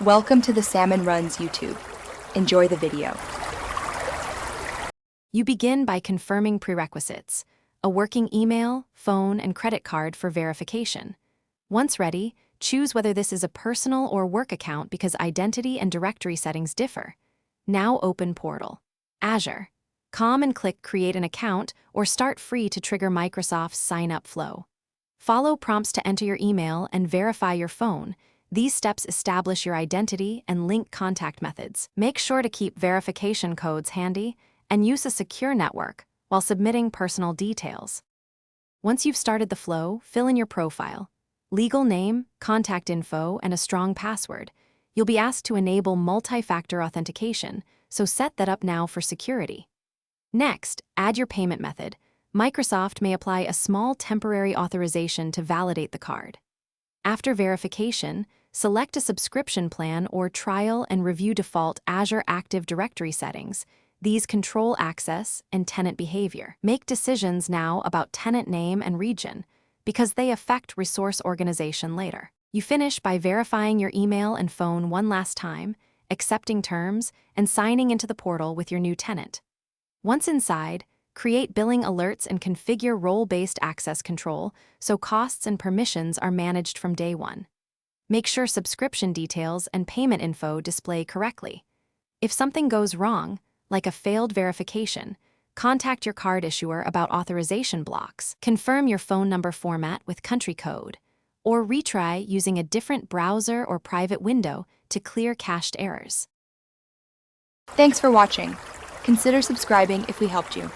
Welcome to the Salmon Runs YouTube. Enjoy the video. You begin by confirming prerequisites: a working email, phone, and credit card for verification. Once ready, choose whether this is a personal or work account because identity and directory settings differ. Now open Portal. Azure. And click Create an account or Start Free to trigger Microsoft's sign-up flow. Follow prompts to enter your email and verify your phone. These steps establish your identity and link contact methods. Make sure to keep verification codes handy and use a secure network while submitting personal details. Once you've started the flow, fill in your profile, legal name, contact info, and a strong password. You'll be asked to enable multi-factor authentication, so set that up now for security. Next, add your payment method. Microsoft may apply a small temporary authorization to validate the card. After verification, select a subscription plan or trial and review default Azure Active Directory settings. These control access and tenant behavior. Make decisions now about tenant name and region, because they affect resource organization later. You finish by verifying your email and phone one last time, accepting terms, and signing into the portal with your new tenant. Once inside, create billing alerts and configure role-based access control so costs and permissions are managed from day one. Make sure subscription details and payment info display correctly. If something goes wrong, like a failed verification, contact your card issuer about authorization blocks. Confirm your phone number format with country code, or retry using a different browser or private window to clear cached errors. Thanks for watching. Consider subscribing if we helped you.